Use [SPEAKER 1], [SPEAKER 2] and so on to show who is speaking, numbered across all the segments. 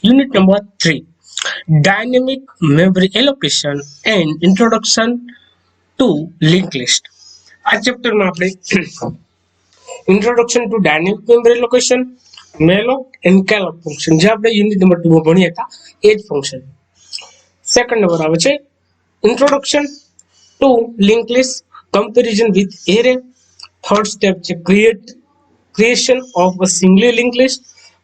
[SPEAKER 1] Unit number 3, Dynamic Memory Allocation and Introduction to Linked List. આ ચેપ્ટરમાં આપણે introduction to dynamic memory allocation, malloc and calloc function જે આપણે unit number 2 માં ભણ્યા હતા એ જ ફંક્શન. સેકન્ડ નંબર આવે છે introduction to link list, comparison with array. Third step છે creation of a singly link list.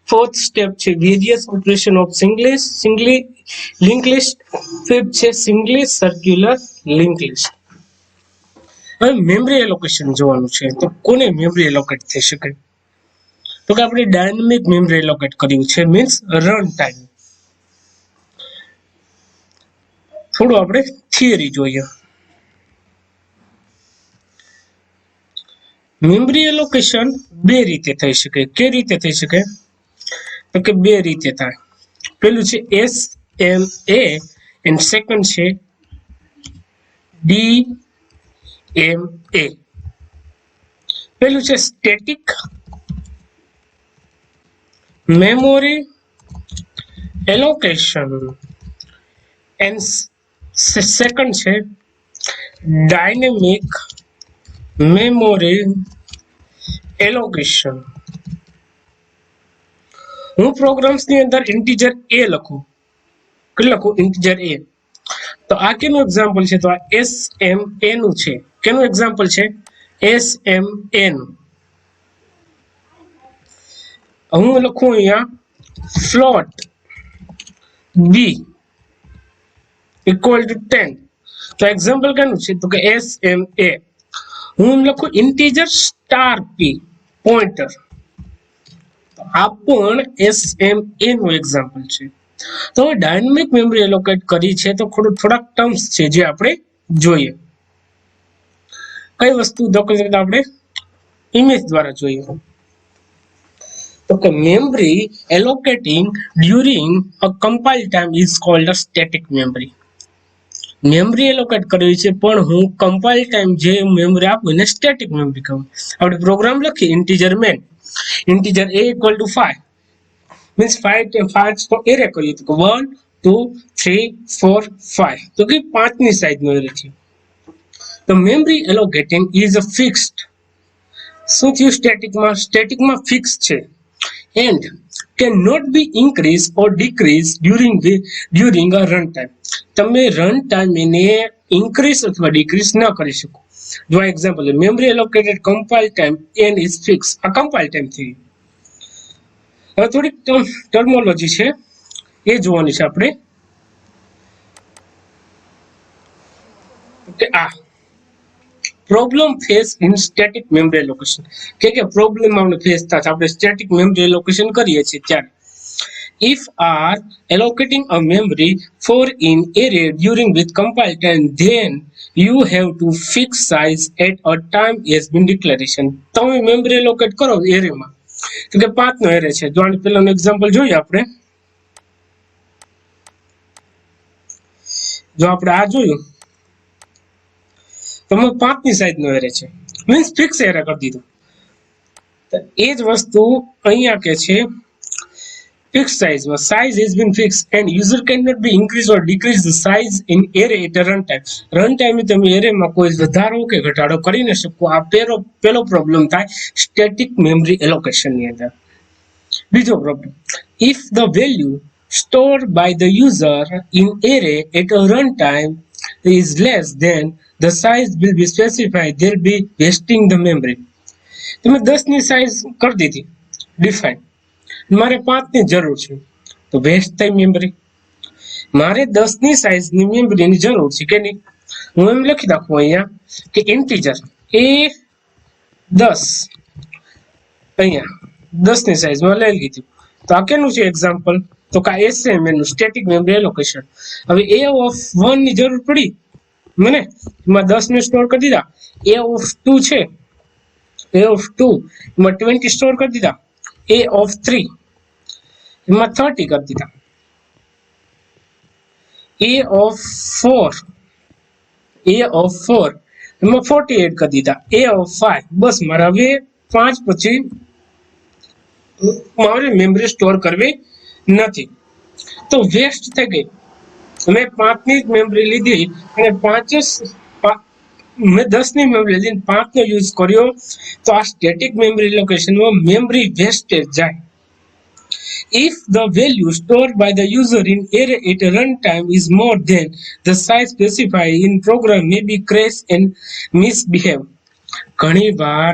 [SPEAKER 1] Fourth step છે various operation of singly link list. Fifth છે સિંગલી સર્ક્યુલર લિંક લિસ્ટ. હવે memory allocation જોવાનું છે તો કોને મેમરી એલોકેટ થઈ શકે? તો કે આપણે ડાયનેમિક મેમરી એલોકેટ કર્યું છે, મીન્સ રન ટાઈમ. થોડું આપણે થિયરી જોઈએ. મેમરી એલોકેશન બે રીતે થઈ શકે. કે રીતે થઈ શકે? તો કે બે રીતે થાય. પેલું છે SMA એન્ડ સેકન્ડ છે DMA. પેલું છે static memory allocation and second છે ડાયનેમિક મેમરી એલોકેશન. હું પ્રોગ્રામ્સ ની અંદર ઇન્ટીજર a લખું. કેટલું લખું? Integer a. તો આ કેનું એક્ઝામ્પલ છે? તો આ SMA નું છે. કેનું એક્ઝામ્પલ છે? SMA નું. હું લખું અહીંયા ફ્લોટ b ઇક્વલ ટુ 10. તો એક્ઝામ્પલ કેનું છે? તો કે SMA. હું લખું ઇન્ટીજર સ્ટાર p પોઇન્ટર. આ પણ SMA નું એક્ઝામ્પલ છે. તો ડાયનેમિક મેમરી એલોકેટ કરી છે તો થોડાક ટર્મ્સ છે જે આપણે જોઈએ. કઈ વસ્તુ દાખલા આપણે ઇમેજ દ્વારા જોઈએ. તો કે memory allocating during a compile time is called a static memory. Memory allocate કરવી છે પણ હું કમ્પાઇલ ટાઈમ જે મેમરી આપું એને સ્ટેટિક મેમરી કહું. આપણે પ્રોગ્રામ લખી ઇન્ટીજર મેન, integer a equal to 5 means 5 તો એરે કરીએ તો 1 2 3 4 5 તો કે 5 ની સાઈઝ નો એરે છે. તો મેમરી એલોકેટિંગ ઇઝ અ ફિક્સ્ડ. શું થયું? સ્ટેટિકમાં ફિક્સ છે and cannot be increased or decreased during a run time. તમે રન ટાઈમ એને ઇન્ક્રીઝ અથવા ડિક્રીઝ ન કરી શકો. જો example memory allocated compile time n is fixed. આ કમ્પાઇલ ટાઈમ થઈ. હવે થોડીક ટર્મોલોજી છે એ જોવાની છે આપણે. આ problem face in static memory allocation. કે પ્રોબ્લેમ આપણે ફેસ થાય આપણે સ્ટેટિક મેમરી એલોકેશન કરીએ છીએ ત્યારે. If are allocating a memory for in array during with compile time, then you have to fix size at a time has been declaration. તમે memory allocate કરો એરેમાં તો કે 5 નો એરે છે. જો આનું પહેલાનું એક્ઝામ્પલ જોઈએ આપણે. જો આપણે આ જોયું તો 5 ની સાઈઝ નો એરે છે, મીન્સ ફિક્સ એરે કરી દીધો. તો એ જ વસ્તુ અહીંયા કે છે fixed size. Size has been fixed and user cannot be increase or decrease the size in array at a runtime. Runtime તમે એરેમાં કોઈ વધારો કે ઘટાડો કરી ન શકો. આ પેલો પ્રોબ્લેમ થાય સ્ટેટિક મેમરી એલોકેશન ની અંદર. બીજો problem, if the value stored by the user in array at a runtime is less than the size will be specified, there will be wasting the memory. તમે 10 ની size કરી દીધી define, મારે 5 ની જરૂર છે તો વેસ્ટ થઈ મેમરી. મારે 10 ની સાઈઝ ની મેમરીની જરૂર છે કે નહીં? હું એમ લખી નાખું અહીંયા કે ઇન્ટીજર a 10 અહીંયા 10 ની સાઈઝમાં લઈ લીધું. તો આ કેનું છે એક્ઝામ્પલ? તો કે SMA નું સ્ટેટિક મેમરી એલોકેશન. હવે a ઓફ 1 ની જરૂર પડી મને, એમાં 10 ને સ્ટોર કરી દીધા. a ઓફ 2 છે, a ઓફ 2 એમાં 20 સ્ટોર કરી દીધા. a ઓફ 3 એમાં 30 કરી દીધા. a ઓફ 4 એમાં 40 એડ કરી દીધા. a ઓફ 5 બસ મારે હવે 5 પછી મારે મેમરી સ્ટોર કરવી નથી. તો વેસ્ટ થઈ ગઈ. મેં 5 ની મેમરી લીધી અને 5 મેં 10 ની મેમરી લીધી 5 નો યુઝ કર્યો, તો આ સ્ટેટિક મેમરી લોકેશનમાં મેમરી વેસ્ટેજ જાય. If the value stored by the user in array at runtime is more than the size specified in program, may be crash and misbehave. ઘણી વાર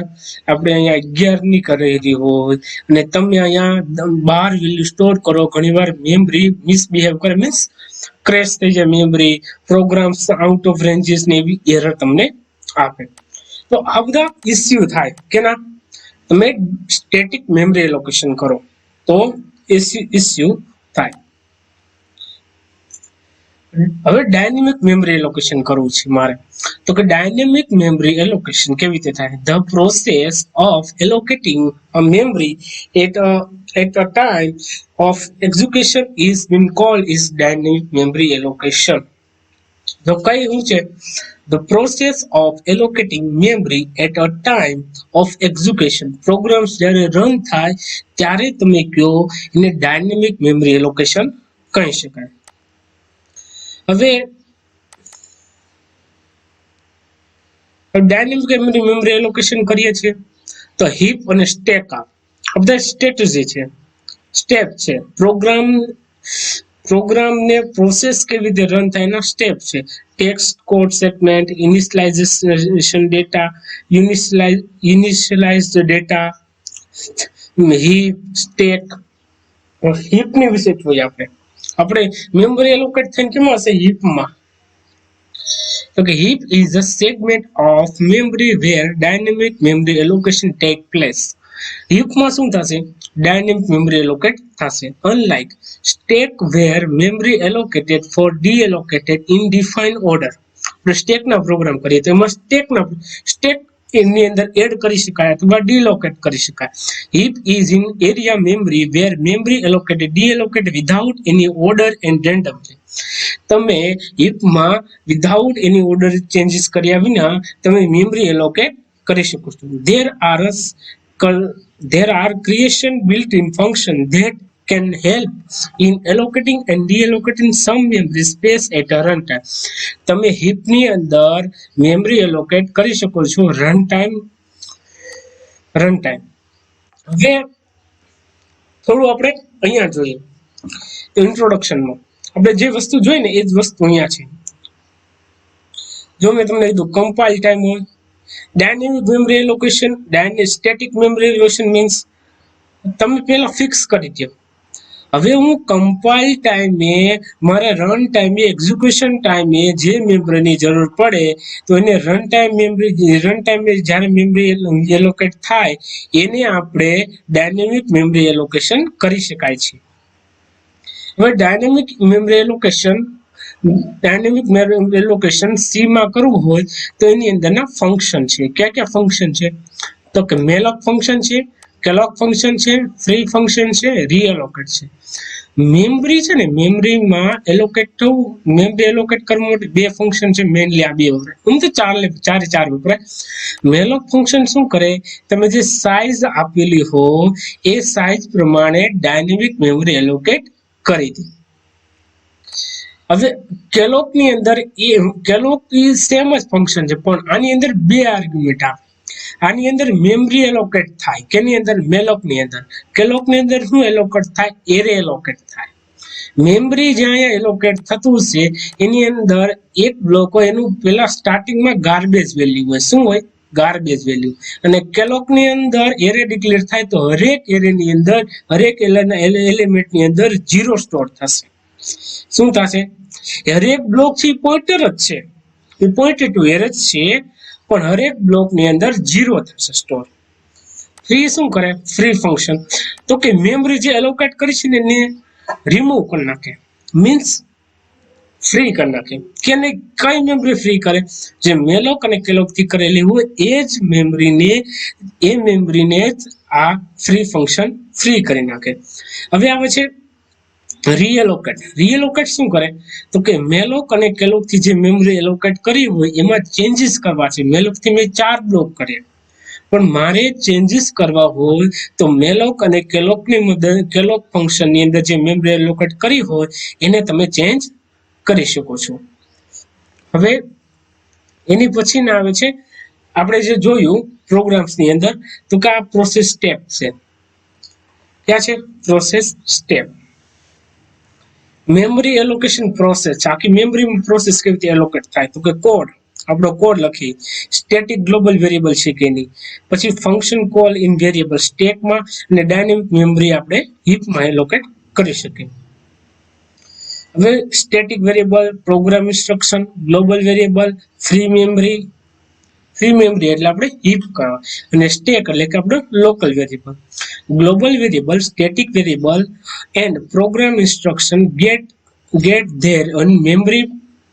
[SPEAKER 1] આપણે અહીંયા 11 ની કરેલી હોય અને તમે અહીંયા 12 વેલ્યુ સ્ટોર કરો, ઘણી વાર મેમરી મિસબિહેવ કરે, મીન્સ ક્રેશ થઈ જાય memory, programs out of ranges ને એવી એરર તમને આપે. તો આ બધા ઇસ્યુ થાય કે ના, તમે સ્ટેટિક મેમરી એલોકેશન કરો તો ઇસ્યુ થાય. હવે ડાયનેમિક મેમરી એલોકેશન કરવું છે મારે, તો કે ડાયનેમિક મેમરી એલોકેશન કેવી રીતે થાય? The process of allocating a memory at a time of execution is been called is dynamic memory allocation. તો કઈ શું છે? The process of allocating memory at a time of execution, programs જ્યારે run થાય ત્યારે તમે કહો એને ડાયનેમિક મેમરી એલોકેશન કહી શકાય. હવે ડાયનેમિક મેમરી એલોકેશન કરીએ છીએ તો હીપ અને સ્ટેક આ બધા સ્ટ્રેટેજી છે, સ્ટેપ છે. પ્રોગ્રામને પ્રોસેસ કેવી રીતે રન થાય એના સ્ટેપ છે. Text, code segment, initialisation data, initialised data, heap, stack. હીપની વિશે જોઈએ આપણે મેમરી એલોકેટ થઈને કેમાં હશે? હીપમાં. તો કે heap is a segment of memory where dynamic memory allocation take place. હીપમાં શું થશે? ડાયનેમિક મેમરી એલોકેટ થશે. Unlike stack where memory allocated for deallocated in defined order. આપણે સ્ટેકના પ્રોગ્રામ કરીએ તો એમાં સ્ટેક એની અંદર એડ કરી શકાય અથવા ડીલોકેટ કરી શકાય. Heap is in area memory where memory allocated deallocated without any order and randomly. તમે હીપમાં વિધાઉટ એની ઓર્ડર ચેન્જીસ કર્યા વિના તમે મેમરી એલોકેટ કરી શકો છો. There are creation built-in function that can help in allocating and deallocating some memory space at a runtime. તમે હીપની અંદર memory allocate કરી શકો છો રનટાઈમ. હવે થોડું આપણે અહીંયા જોઈએ ઇન્ટ્રોડક્શનમાં. આપણે જે વસ્તુ જોઈએ ને એ જ વસ્તુ અહીંયા છે. જો મેં તમને કીધું કમ્પાઇલ ટાઈમ હોય, dynamic memory allocation, static memory allocation means તમે પહેલા ફિક્સ કરી દો. હવે હું કમ્પાઇલ ટાઈમે મારા રન ટાઈમે એક્ઝિક્યુશન ટાઈમે જે મેમરીની જરૂર પડે તો એને રન ટાઈમે જ્યારે મેમરી એલોકેટ થાય એને આપણે ડાયનેમિક મેમરી એલોકેશન કરી શકાય છે. હવે ડાયનેમિક મેમરી એલોકેશન સી માં કરવું હોય તો એની અંદરના ફંક્શન છે. કયા ફંક્શન છે? તો કે મેલોક ફંક્શન છે, કેલોક ફંક્શન છે, ફ્રી ફંક્શન છે, રીએલોકેટ છે. મેમરી છે ને, મેમરીમાં એલોકેટ થવું, મેમરી એલોકેટ કરવા માટે બે ફંક્શન છે મેઇનલી. આ બે વપરાય, હું તો ચાર વપરાય. મેલોક ફંક્શન શું કરે? તમે જે સાઇઝ આપેલી હો એ સાઇઝ પ્રમાણે ડાયનેમિક મેમરી એલોકેટ કરી દે. હવે કેલોકની અંદર કેલોક સેમ જ ફંક્શન છે પણ આની અંદર બે આર્ગ્યુમેન્ટ આવે. આની અંદર મેમરી એલોકેટ થાય કેની અંદર? મેલોકની અંદર. કેલોકની અંદર શું એલોકેટ થાય? એરે એલોકેટ થાય. મેમરી જ્યાં એલોકેટ થતું છે એની અંદર એક બ્લોક હોય, એનું પેલા સ્ટાર્ટિંગમાં ગાર્બેજ વેલ્યુ હોય. શું હોય? Garbage value. અને કેલોકની અંદર એરે ડિક્લેર થાય તો હરેક એરેની અંદર, હરેક એલિમેન્ટની અંદર 0 સ્ટોર થશે. શું થશે? હરેક બ્લોક છે પોઇન્ટર જ છે, એ પોઇન્ટેડ ટુ એરે જ છે, પણ હરેક બ્લોકની અંદર 0 થશે સ્ટોર. ફ્રી શું કરે? Free function. તો કે મેમરી જે એલોકેટ કરી છે ને એને રિમૂવ કરી નાખે, મીન્સ ફ્રી કરી નાખે. કે કઈ મેમરી ફ્રી કરે? જે મેલોક અને કેલોક થી કરેલી હોય એ જ મેમરીને જ આ ફ્રી ફંક્શન ફ્રી કરી નાખે. હવે આવે છે રીએલોકેટ. રીએલોકેટ શું કરે? તો કે મેલોક અને કેલોક થી જે મેમરી એલોકેટ કરી હોય એમાં ચેન્જીસ કરવા છે. મેલોક થી મેં 4 બ્લોક કર્યા, પણ મારે ચેન્જીસ કરવા હોય તો મેલોક અને કેલોકની મદદ કેલોક ફંક્શનની અંદર જે મેમરી એલોકેટ કરી હોય એને તમે ચેન્જ કરી શકો છો. હવે એની પછીના આવે છે આપણે જે જોયું પ્રોગ્રામ્સની અંદર તો કે આ પ્રોસેસ સ્ટેપ છે. ક્યાં છે? Process step. Memory allocation process, આખી મેમરી પ્રોસેસ કેવી રીતે એલોકેટ થાય તો કે કોડ, આપણો કોડ લખી, સ્ટેટિક ગ્લોબલ વેરિયેબલ છે કે નહીં, પછી ફંક્શન કોલ ઇન વેરિયેબલ સ્ટેકમાં અને ડાયનેમિક મેમરી આપણે હીપમાં એલોકેટ કરી શકીએ. હવે static variable, program instruction, global variable, free memory એટલે આપણે હીપ કરવા, અને સ્ટેક એટલે કે આપણે local variable. Global variable, static variable, and program instruction get their own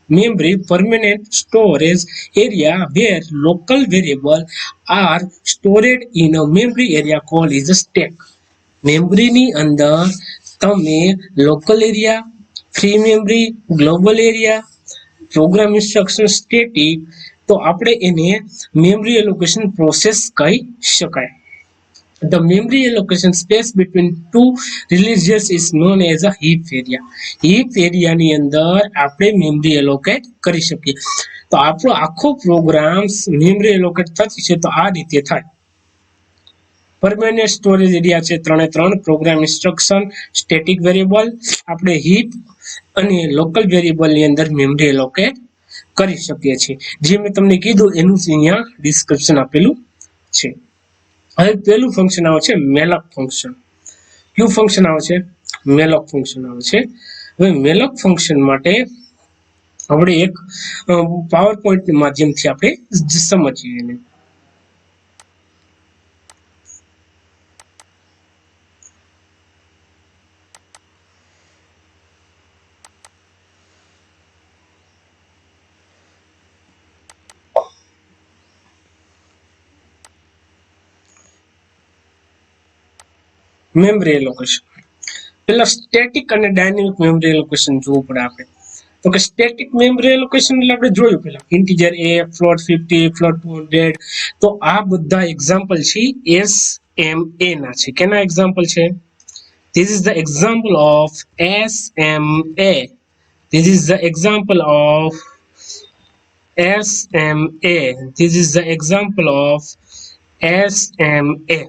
[SPEAKER 1] memory permanent storage area where local variable are stored in a memory area called is a stack. Memory ની અંદર તમે local area, free memory, global area, program instruction, static, તો આપણે એને memory allocation process કહી શકાય. The memory allocation space between two registers is known as a heap area. Heap area ની અંદર આપણે memory allocate કરી શકીએ. તો આપણો આખો પ્રોગ્રામ memory allocate થતી છે તો આ રીતે થાય. પરમેનન્ટ સ્ટોરેજ એરિયા છે 3 પ્રોગ્રામ ઇન્સ્ટ્રક્શન, સ્ટેટિક વેરિયેબલ, આપણે હીપ અને લોકલ વેરિયેબલ ની અંદર memory allocate કરી શકીએ છીએ. જે મેં તમને કીધું એનું અહીંયા ડિસ્ક્રિપ્શન આપેલું છે. હવે પહેલું ફંક્શન આવે છે મેલોક ફંક્શન. કયું ફંક્શન આવે છે? મેલોક ફંક્શન આવે છે. હવે મેલોક ફંક્શન માટે આપણે એક પાવર પોઈન્ટ ના માધ્યમથી આપણે સમજીએ એને. મેમરી એલોકેશન, પેલા સ્ટેટિક અને ડાયનેમિક મેમરી એલોકેશન જોવું પડે આપણે. તો કે સ્ટેટિક મેમરી એલોકેશન એટલે આપણે જોયું પેલા ઇન્ટીજર a, ફ્લોટ 50, ફ્લોટ 200. તો આ બધા એક્ઝામ્પલ છે SMA ના છે. કેના એક્ઝામ્પલ છે? This is the example of SMA. This is the example of SMA. This is the example of SMA.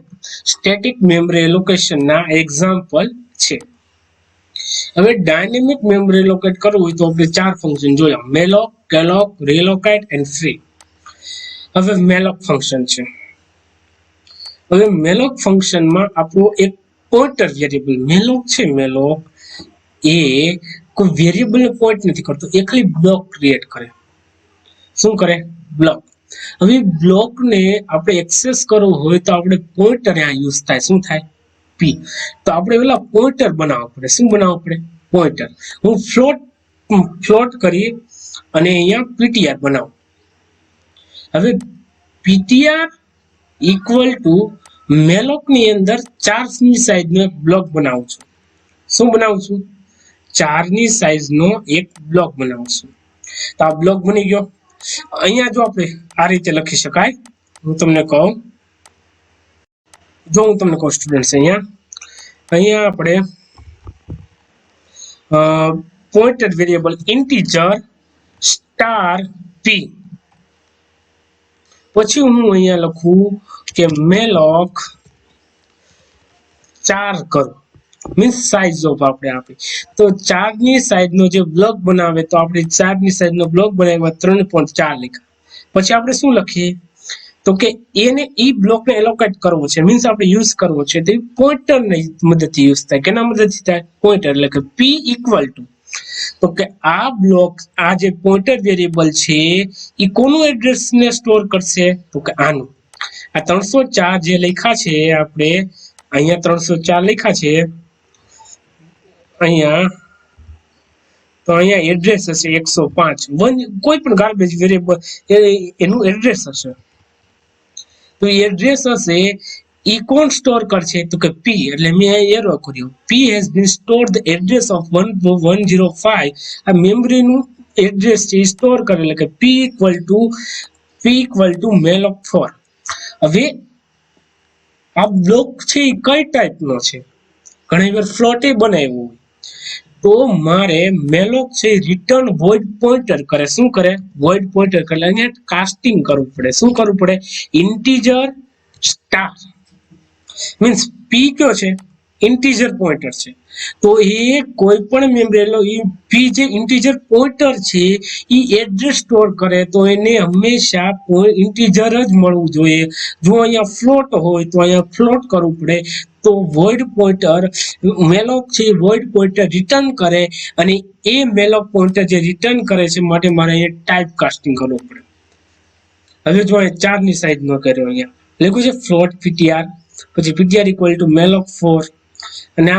[SPEAKER 1] Static memory allocation ના એક્ઝામ્પલ છે. હવે ડાયનેમિક મેમરી એલોકેટ કરવું હોય તો આપણે 4 ફંક્શન જોયા: મેલોક, કેલોક, રીલોકેટ એન્ડ ફ્રી. હવે મેલોક ફંક્શન છે. હવે મેલોક ફંક્શનમાં આપણો એક પોઇન્ટર વેરિયેબલ મેલોક છે. મેલોક એ કોઈ વેરિયેબલ ને પોઇન્ટ નથી કરતો, એ ખાલી બ્લોક ક્રિએટ કરે. શું કરે? બ્લોક. હવે બ્લોક ને આપણે એક્સેસ કરવું હોય તો આપણે પોઇન્ટર આ યુઝ થાય. શું થાય? p. તો આપણે પેલા પોઇન્ટર બનાવવા પડે. શું બનાવવું પડે? પોઇન્ટર. હું ફ્લોટ કરી અને અહીંયા ptr બનાવું. હવે ptr ઇક્વલ ટુ મેલોક ની અંદર 4 ની સાઈઝ નો એક બ્લોક બનાવું છું. શું બનાવું છું? 4 ની સાઈઝ નો એક બ્લોક બનાવું છું. તો આ બ્લોક બની ગયો. અહીંયા જો આપણે આ રીતે લખી શકાય. હું તમને કહું સ્ટુડન્ટ્સ, અહીંયા આપણે pointer variable integer star p, પછી હું અહીંયા લખું કે મેલોક 4 કરું, મીન્સ સાઈઝ ઓફ આપણે આપી. તો 4 ની સાઈઝ નો જે બ્લોક બનાવે તો આપણે 4 ની સાઈઝ નો બ્લોક બનાવ્યા 3.4 લખ્યા. પછી આપણે શું લખીએ તો કે એને ઈ બ્લોકને એલોકેટ કરવો છે, મીન્સ આપણે યુઝ કરવો છે તો પોઇન્ટર ની મદદથી યુઝ થાય. કેના મદદથી થાય? પોઇન્ટર. એટલે કે p ઇક્વલ ટુ, તો કે આ બ્લોક, આ જે પોઇન્ટર વેરિયેબલ છે એ કોનું એડ્રેસ ને સ્ટોર કરશે? તો કે આનું. આ 304 જે લખ્યા છે આપણે અહીંયા 304 લખ્યા છે અહીંયા, તો અહીંયા એડ્રેસ હશે 105. કોઈ પણ ગાર્બેજ વેરિયેબલ એનું એડ્રેસ હશે. તો એડ્રેસ હશે ઈ કોણ સ્ટોર કરશે? તો કે p. એટલે મેં અહીં એરો કર્યો, p has been stored the address of 105. આ મેમરી નું એડ્રેસ છે એ સ્ટોર કરે. એટલે કે p ઇક્વલ ટુ મેલોક 4. હવે આ બ્લોક છે એ કઈ ટાઈપનો છે, ઘણી વાર ફ્લોટે બનાવ્યું હોય તો મારે મેલોક છે રિટર્ન વોઇડ પોઇન્ટર કરે, શું કરે વોઇડ પોઇન્ટર કરે, અહીંયા કાસ્ટિંગ કરવું પડે, શું કરવું પડે ઇન્ટીજર સ્ટાર મીન્સ પી કયો છે ઇન્ટીજર પોઇન્ટર છે, તો એ કોઈ પણ મેમરી એ પી જે ઇન્ટીજર પોઇન્ટર છે એ એડ્રેસ સ્ટોર કરે તો એને હંમેશા ઇન્ટીજર જ મળવું જોઈએ, જો અહીંયા ફ્લોટ હોય તો અહીંયા ફ્લોટ કરવું પડે, તો વોઇડ પોઇન્ટર મેલોક છે વોઇડ પોઇન્ટર રિટર્ન કરે અને એ મેલોક પોઇન્ટર જે રિટર્ન કરે છે માટે મારે અહીંયા ટાઈપ કાસ્ટિંગ કરવું પડે. હવે જો અહીંયા 4 ની સાઈઝ નો કર્યો, અહીંયા લખ્યું છે ફ્લોટ ptr, પછી ptr ઇક્વલ ટુ મેલોક 4 અને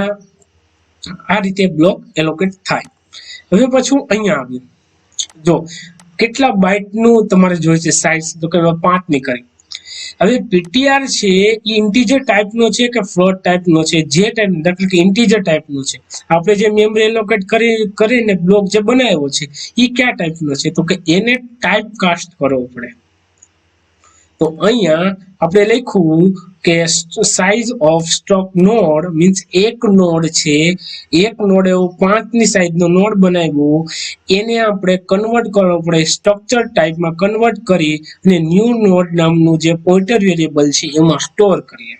[SPEAKER 1] આ રીતે બ્લોક એલોકેટ થાય. હવે પછી અહીંયા આવ્યું, જો કેટલા બાઇટ નું તમારે જોઈએ છે સાઈઝ, તો કે 5 ની કરી. હવે ptr છે એ ઇન્ટીજર ટાઈપ નો છે કે ફ્લોટ ટાઈપ નો છે, જે ટાઈપ દાખલા કે ઇન્ટીજર ટાઈપ નો છે, આપણે જે મેમરી એલોકેટ કરીને બ્લોક જે બનાવ્યો છે એ કયા ટાઈપ નો છે, તો કે એને ટાઈપ કાસ્ટ કરવો પડે. તો અહીંયા આપણે લખ્યું કે size of stock node means એક નોડ છે, એક નોડ એવો 5 ની સાઈઝ નો નોડ બનાવ્યો, એને આપણે કન્વર્ટ કરવો પડે સ્ટ્રક્ચર ટાઈપમાં કન્વર્ટ કરી અને ન્યૂ નોડ નામનું જે પોઇન્ટર વેરિયેબલ છે એમાં સ્ટોર કરીએ.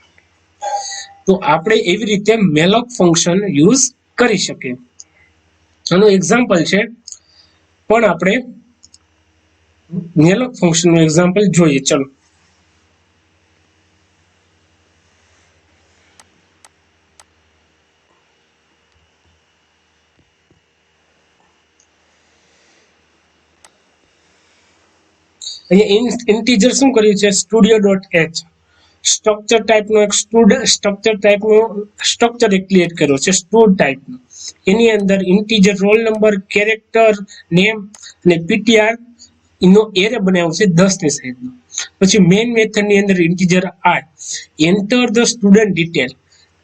[SPEAKER 1] તો આપણે એવી રીતે મેલોક ફંક્શન યુઝ કરી શકીએ. આનું એક્ઝામ્પલ છે, પણ આપણે મેલોક ફંક્શન નું એક્ઝામ્પલ જોઈએ. ચલો અહીંયા ઇન્ટીજર શું કર્યું છે studio.h સ્ટ્રક્ચર ટાઈપ નો એક સ્ટ્રક્ચર ટાઈપ નો સ્ટ્રક્ચર ક્રિએટ કર્યો છે સ્ટુડ ટાઈપ નો, એની અંદર integer roll number character name અને ptr એનો એરે બનાવ્યો છે 10 ની સાઈઝ નો. પછી મેઇન મેથડ ની અંદર integer r enter the student detail,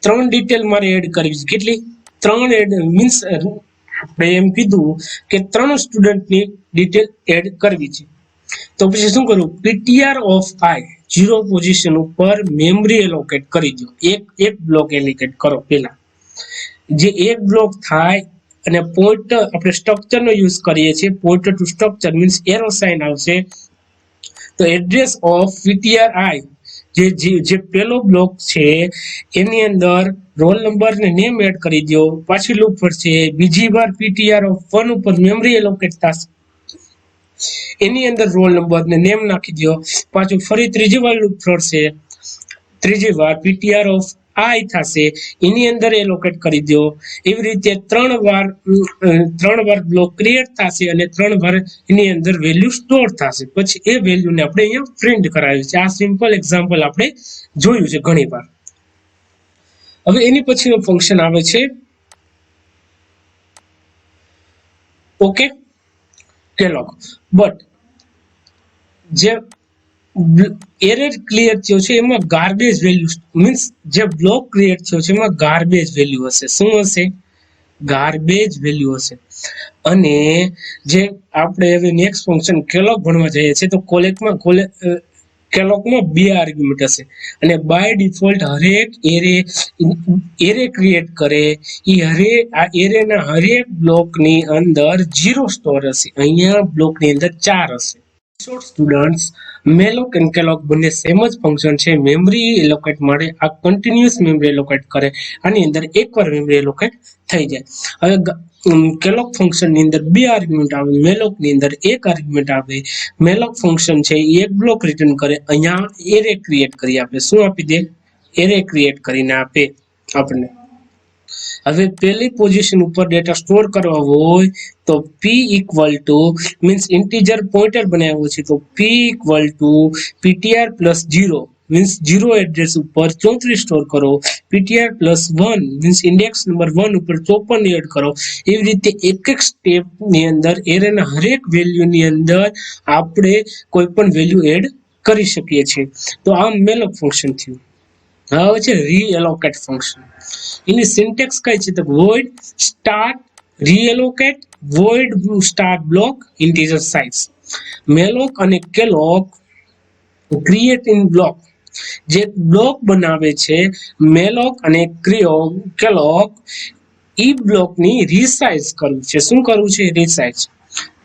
[SPEAKER 1] 3 detail મારે એડ કરવી છે, કેટલી 3 એડ મીન્સ આપણે એમ કીધું કે 3 સ્ટુડન્ટની ડિટેલ એડ કરવી છે. તો પછી શું કરું ptr ઓફ i 0 પોઝિશન ઉપર મેમરી એલોકેટ કરી દો, એક બ્લોક એલોકેટ કરો. પહેલા જે એક બ્લોક થાય અને પોઇન્ટર આપણે સ્ટ્રક્ચર નો યુઝ કરીએ છીએ, pointer to structure means arrow sign આવશે, તો એડ્રેસ ઓફ ptr i જે પેલો બ્લોક છે એની અંદર રોલ નંબર ને નેમ એડ કરી દો, પાછી લૂપ ફરશે, બીજી વાર ptr ઓફ 1 ઉપર મેમરી એલોકેટ થશે, એની અંદર રોલ નંબર ને નેમ નાખી દો, પાછું ફરી ત્રીજી વાર લૂપ ફરશે, ત્રીજી વાર ptr ઓફ i થશે, એની અંદર એલોકેટ કરી દો. એવી રીતે 3 વાર બ્લોક ક્રિએટ થશે અને 3 વાર એની અંદર વેલ્યુ સ્ટોર થશે, પછી એ વેલ્યુને આપણે અહીંયા પ્રિન્ટ કરાવ્યું છે. આ સિમ્પલ એક્ઝામ્પલ આપણે જોયું છે ઘણી વાર. હવે એની પછીનું ફંક્શન આવે છે ઓકે કેલોક, બટ જે એરર ક્લિયર થયો છે એમાં ગાર્બેજ વેલ્યુ મીન્સ જે બ્લોક ક્રિએટ થયો છે એમાં ગાર્બેજ વેલ્યુ હશે. શું હશે? ગાર્બેજ વેલ્યુ હશે. અને જે આપણે હવે નેક્સ્ટ ફંક્શન કેલોક ભણવા જઈએ છીએ તો કેલોકમાં 2 આર્ગ્યુમેન્ટ હશે અને બાય ડિફોલ્ટ હરેક એરે ક્રિએટ કરે, આ એરેના હરેક બ્લોકની અંદર 0 સ્ટોર હશે. અહીંયા બ્લોકની અંદર 4 હશે. શોર્ટ સ્ટુડન્ટ્સ, મેલોક એન્ડ કેલોક બંને સેમ જ ફંક્શન છે. મેમરી એલોકેટ માટે આ કન્ટિન્યુઅસ મેમરી એલોકેટ કરે, આની અંદર એકવાર મેમરી એલોકેટ થઈ જાય. હવે કેલોક ફંક્શન ની અંદર 2 આર્ગ્યુમેન્ટ આવે, મેલોક ની અંદર 1 આર્ગ્યુમેન્ટ આવે. મેલોક ફંક્શન છે એ એક બ્લોક રિટર્ન કરે, અહીંયા એરે ક્રિએટ કરી આપે. શું આપી દે? એરે ક્રિએટ કરીને આપે આપણને. હવે પહેલી પોઝિશન ઉપર ડેટા સ્ટોર કરવા હોય તો p equal to means integer pointer બનાવ્યો છે તો p equal to ptr plus 0 means 0 address ઉપર 34 સ્ટોર કરો, ptr plus 1 means index number 1 ઉપર 54 એડ કરો. એવી રીતે એક સ્ટેપ ની અંદર એરેના હરેક વેલ્યુ ની અંદર આપણે કોઈ પણ વેલ્યુ એડ કરી શકીએ છીએ. તો આ મેલોક ફંક્શન થયું. હવે છે રીએલોકેટ ફંક્શન. એની સિન્ટેક્સ કઈ છે તો void start reallocate void start block integer size. Malloc અને કેલોક ક્રિએટ ઇન બ્લોક જે બ્લોક બનાવે છે મેલોક અને કેલોક, ઈ બ્લોકની રીસાઇઝ કરવું છે. શું કરવું છે? રીસાઇઝ.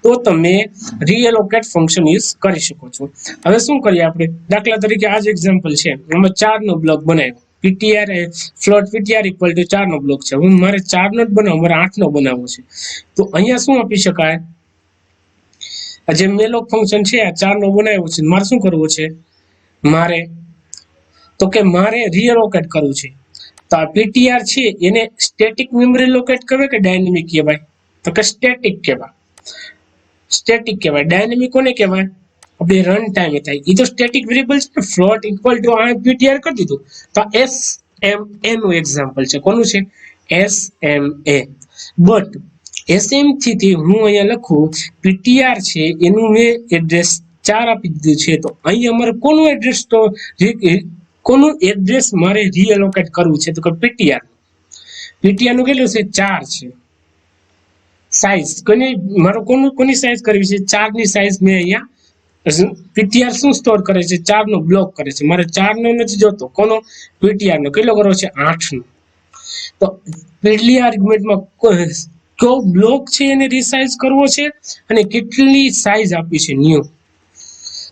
[SPEAKER 1] તો તમે રીએલોકેટ ફંક્શન યુઝ કરી શકો છો. હવે શું કરીએ આપણે? દાખલા તરીકે આ જ એક્ઝામ્પલ છે, એમાં 4 નો બ્લોક બનાવ્યો. ptr float ptr equal to 4 નો બ્લોક છે. હું મારે 4 નો જ બનાવો, મારે 8 નો બનાવવો છે. તો અહીંયા શું આપી શકાય? આ જે મેલોક ફંક્શન છે આ 4 નો બનાવ્યો છે, મારે શું કરવું છે? મારે રીએલોકેટ કરવું છે. તો આ ptr છે એને સ્ટેટિક મેમરી લોકેટ કહેવાય કે ડાયનેમિક કહેવાય? તો કે સ્ટેટિક કહેવાય. ડાયનેમિક કોને કહેવાય? આપણે રન ટાઈમ થાય. એ તો સ્ટેટિક વેરિયેબલ છે. ફ્લોટ ઇક્વલ ટુ આ ptr કરી દીધું. તો SMA નું એક્ઝામ્પલ છે. કોનું છે? SMA. બટ SM થી હું અહીંયા લખું ptr છે એનું મેં એડ્રેસ 4 આપી દીધું છે. તો અહીં અમારે કોનું એડ્રેસ મારે રીએલોકેટ કરવું છે? તો કે ptr નું કેટલું છે? 4 છે. સાઈઝ કોની સાઈઝ કરવી છે? 4 ની સાઈઝ મેં અહીંયા ptr શું સ્ટોર કરે છે? 4 નો બ્લોક કરે છે. મારે 4 નો નથી જોતો. કોનો? ptr નો. કેટલો કરવો છે? 8 નો. તો પહેલી આર્ગ્યુમેન્ટમાં કયો બ્લોક છે એને રીસાઇઝ કરવો છે અને કેટલી સાઈઝ આપી છે? ન્યુ.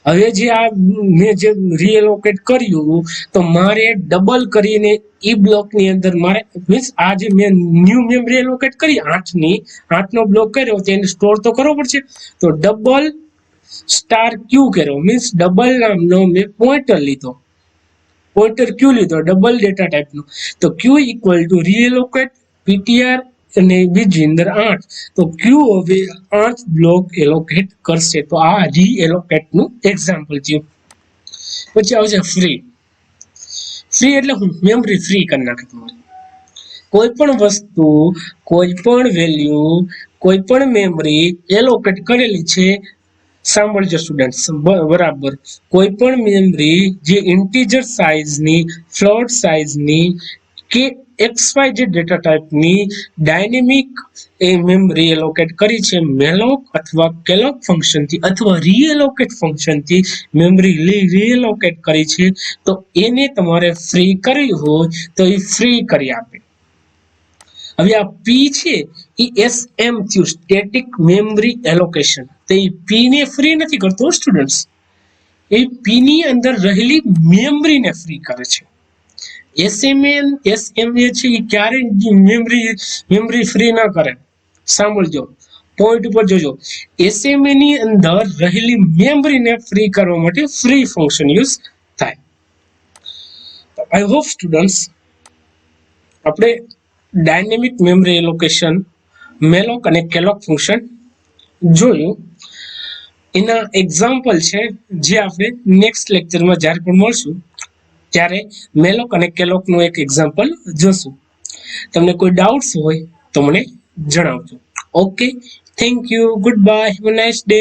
[SPEAKER 1] હવે જે આ મેં જે રીએલોકેટ કર્યું તો મારે ડબલ કરીને ઈ બ્લોકની અંદર મારે મીન્સ આ જે મેં ન્યુ મેમરી એલોકેટ કરી 8 નો બ્લોક કર્યો તો એને સ્ટોર તો કરવો પડશે. તો ડબલ સ્ટાર ક્યુ કર્યો મીન્સ ડબલ નામનો મેં પોઇન્ટર ક્યુ લીધો ડબલ ડેટા ટાઈપનો. તો Q equal to reallocate ptr અને બીજી અંદર 8. તો ક્યુ હવે 8 બ્લોક એલોકેટ કરશે. તો આ રીએલોકેટ નું એક્ઝામ્પલ છે. પછી આવશે ફ્રી એટલે હું મેમરી ફ્રી કરી નાખે તમારી. કોઈ પણ વસ્તુ, કોઈ પણ વેલ્યુ, કોઈ પણ મેમરી એલોકેટ કરેલી છે. સાંભળજો સ્ટુડન્ટ્સ બરાબર. કોઈ પણ મેમરી જે ઇન્ટીજર સાઇઝની, ફ્લોટ સાઇઝની કે XY જે ડેટા ટાઈપની ડાયનેમિક એ મેમરી એલોકેટ કરી છે મેલોક અથવા કેલોક ફંક્શનથી અથવા રીએલોકેટ ફંક્શનથી મેમરી રીએલોકેટ કરી છે, તો એને તમારે ફ્રી કરવી હોય તો એ ફ્રી કરી આપે. હવે આ પી છે એ SM થયું સ્ટેટિક મેમરી એલોકેશન. તો એ પી ને ફ્રી નથી કરતો સ્ટુડન્ટ્સ, એ પી ની અંદર રહેલી મેમરીને ફ્રી કરે છે. SMA છે એ ક્યારેય મેમરી ફ્રી ના કરે. સાંભળજો, પોઈન્ટ ઉપર જોજો. SMA ની અંદર રહેલી મેમરીને ફ્રી કરવા માટે ફ્રી ફંક્શન યુઝ થાય. આઈ હોપ સ્ટુડન્ટ્સ આપણે ડાયનેમિક મેમરી એલોકેશન, મેલોક અને કેલોક ફંક્શન જોયું. એના એક્ઝામ્પલ છે જે આપણે નેક્સ્ટ લેક્ચરમાં જ્યારે પણ મળશું ત્યારે મેલોક અને કેલોક નું એક એક્ઝામ્પલ જોશું. તમને કોઈ ડાઉટ્સ હોય તો મને જણાવજો. Okay, thank you, good bye, have a nice day.